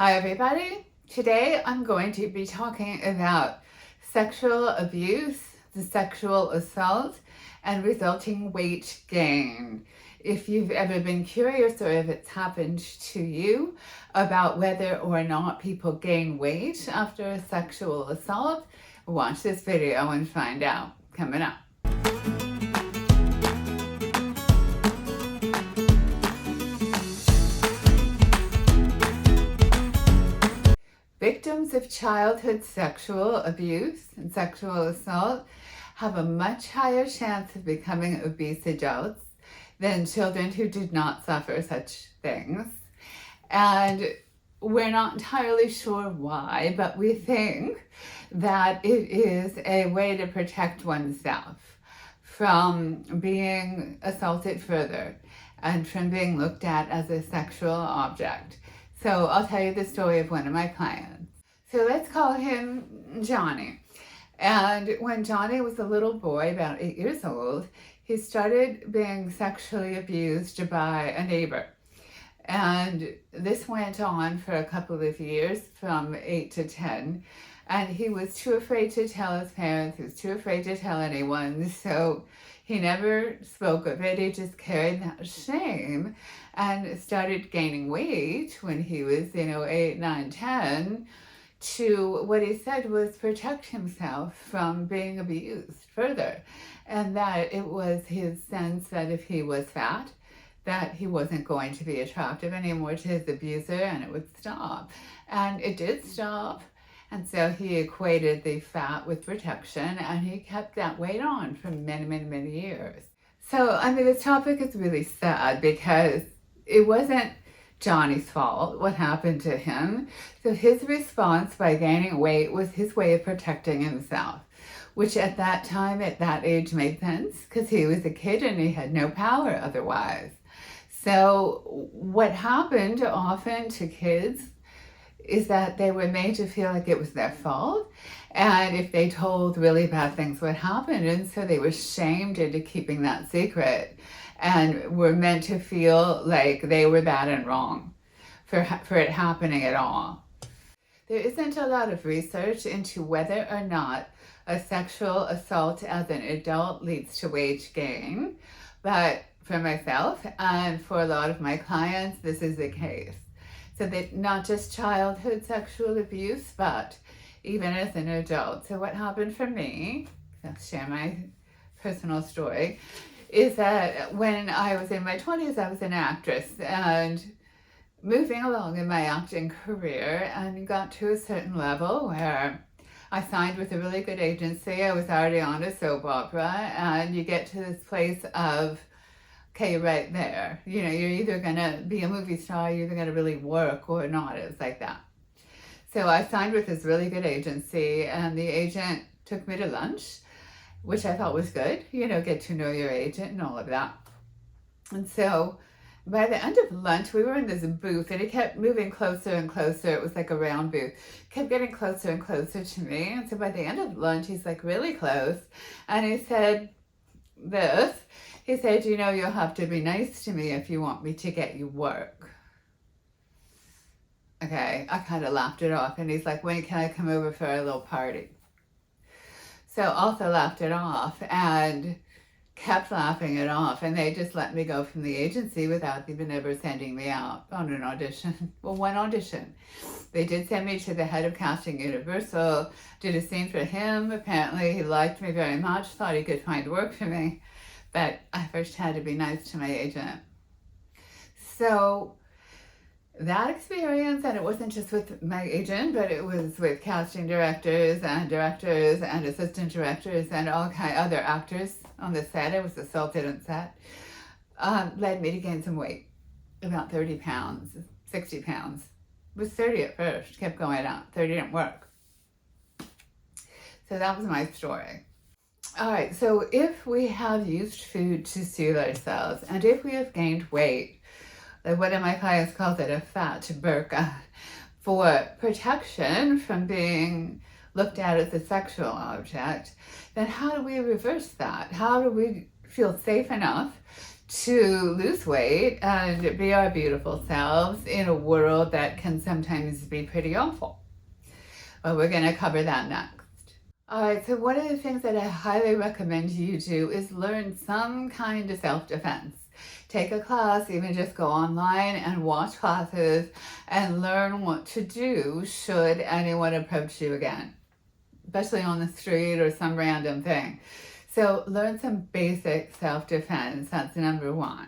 Hi everybody. Today I'm going to be talking about sexual abuse, the sexual assault, and resulting weight gain. If you've ever been curious or if it's happened to you about whether or not people gain weight after a sexual assault, watch this video and find out. Coming up. Victims of childhood sexual abuse and sexual assault have a much higher chance of becoming obese adults than children who did not suffer such things. And we're not entirely sure why, but we think that it is a way to protect oneself from being assaulted further and from being looked at as a sexual object. So I'll tell you the story of one of my clients. So let's call him Johnny. And when Johnny was a little boy, about 8 years old, he started being sexually abused by a neighbor. And this went on for a couple of years, from 8 to 10. And he was too afraid to tell his parents, he was too afraid to tell anyone. So he never spoke of it. He just carried that shame and started gaining weight when he was, 8, 9, 10, to what he said was protect himself from being abused further. And that it was his sense that if he was fat, that he wasn't going to be attractive anymore to his abuser and it would stop. And it did stop. And so he equated the fat with protection, and he kept that weight on for many, many, many years. So, this topic is really sad because it wasn't Johnny's fault what happened to him. So his response by gaining weight was his way of protecting himself, which at that time, at that age, made sense because he was a kid and he had no power otherwise. So what happened often to kids is that they were made to feel like it was their fault, and if they told really bad things would happen, and so they were shamed into keeping that secret and were meant to feel like they were bad and wrong for it happening at all. There isn't a lot of research into whether or not a sexual assault as an adult leads to weight gain, but for myself and for a lot of my clients, this is the case. So that not just childhood sexual abuse, but even as an adult. So what happened for me, I'll share my personal story, is that when I was in my 20s, I was an actress and moving along in my acting career, and got to a certain level where I signed with a really good agency. I was already on a soap opera, and you get to this place of, okay, you're right there. You're either going to be a movie star, you're either going to really work or not. It was like that. So I signed with this really good agency, and the agent took me to lunch, which I thought was good. Get to know your agent and all of that. And so by the end of lunch, we were in this booth, and it kept moving closer and closer. It was like a round booth. Kept getting closer and closer to me. And so by the end of lunch, he's like really close. And he said this. He said, you'll have to be nice to me if you want me to get you work. Okay, I kind of laughed it off. And he's like, when can I come over for a little party? So also laughed it off and kept laughing it off. And they just let me go from the agency without even ever sending me out on an audition. Well, one audition. They did send me to the head of casting Universal, did a scene for him. Apparently he liked me very much, thought he could find work for me. But I first had to be nice to my agent. So that experience, and it wasn't just with my agent, but it was with casting directors and assistant directors and all kind of other actors on the set. I was assaulted on set. Led me to gain some weight, about 30 pounds, 60 pounds. It was 30 at first, kept going up. 30 didn't work. So that was my story. All right, so if we have used food to soothe ourselves, and if we have gained weight, like one of my clients calls it a fat burqa, for protection from being looked at as a sexual object, then how do we reverse that? How do we feel safe enough to lose weight and be our beautiful selves in a world that can sometimes be pretty awful. Well, we're going to cover that next. All right, so one of the things that I highly recommend you do is learn some kind of self-defense. Take a class, even just go online and watch classes and learn what to do should anyone approach you again, especially on the street or some random thing. So learn some basic self-defense. That's number one.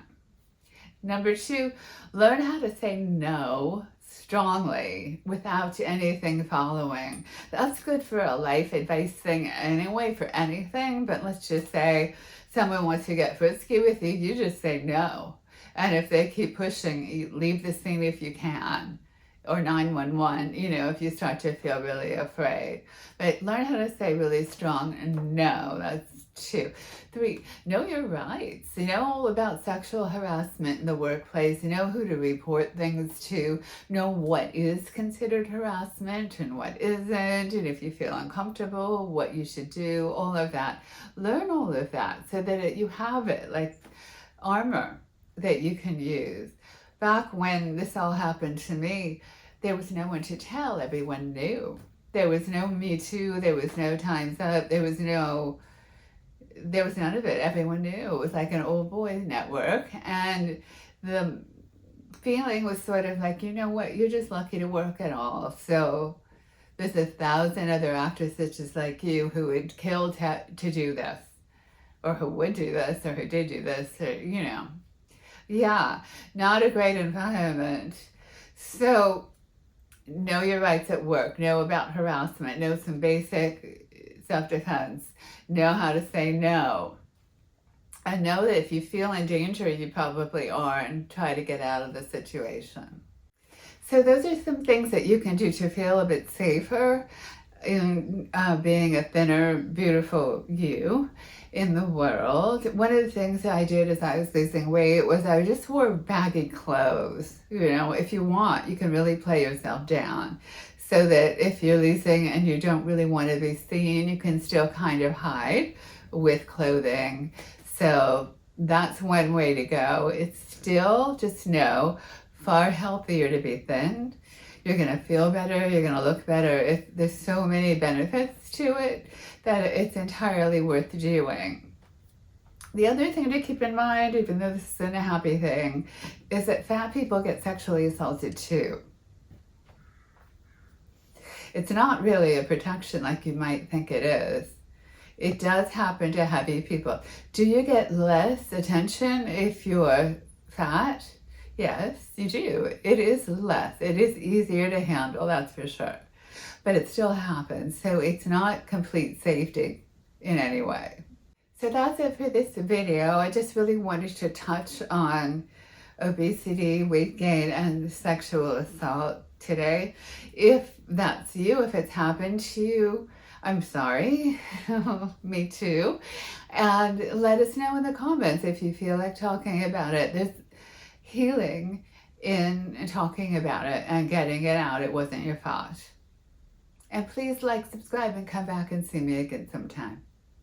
Number two, learn how to say no strongly without anything following. That's good for a life advice thing anyway, for anything, but let's just say someone wants to get frisky with you, you just say no. And if they keep pushing, you leave the scene if you can. Or 911, if you start to feel really afraid. But learn how to say really strong no. That's 2. 3, know your rights. Know all about sexual harassment in the workplace. Know who to report things to. Know what is considered harassment and what isn't. And if you feel uncomfortable, what you should do, all of that. Learn all of that so that you have it like armor that you can use. Back when this all happened to me, there was no one to tell. Everyone knew. There was no Me Too. There was no Time's Up. There was none of it. Everyone knew. It was like an old boys network. And the feeling was sort of like, you know what, you're just lucky to work at all. So there's 1,000 other actresses just like you who would kill to do this, or who would do this, or who did do this, or, Yeah, not a great environment. So know your rights at work, know about harassment, know some basic self-defense, know how to say no. And know that if you feel in danger, you probably are, and try to get out of the situation. So those are some things that you can do to feel a bit safer in being a thinner, beautiful you in the world. One of the things that I did as I was losing weight was I just wore baggy clothes. If you want, you can really play yourself down so that if you're losing and you don't really want to be seen, you can still kind of hide with clothing. So that's one way to go. It's still, just know, far healthier to be thin. You're going to feel better, you're going to look better. There's so many benefits to it that it's entirely worth doing. The other thing to keep in mind, even though this isn't a happy thing, is that fat people get sexually assaulted too. It's not really a protection like you might think it is. It does happen to heavy people. Do you get less attention if you're fat? Yes, you do. It is less. It is easier to handle, that's for sure. But it still happens. So it's not complete safety in any way. So that's it for this video. I just really wanted to touch on obesity, weight gain, and sexual assault today. If that's you, if it's happened to you, I'm sorry. Me too. And let us know in the comments if you feel like talking about it. There's healing in talking about it and getting it out. It wasn't your fault. And please like, subscribe, and come back and see me again sometime.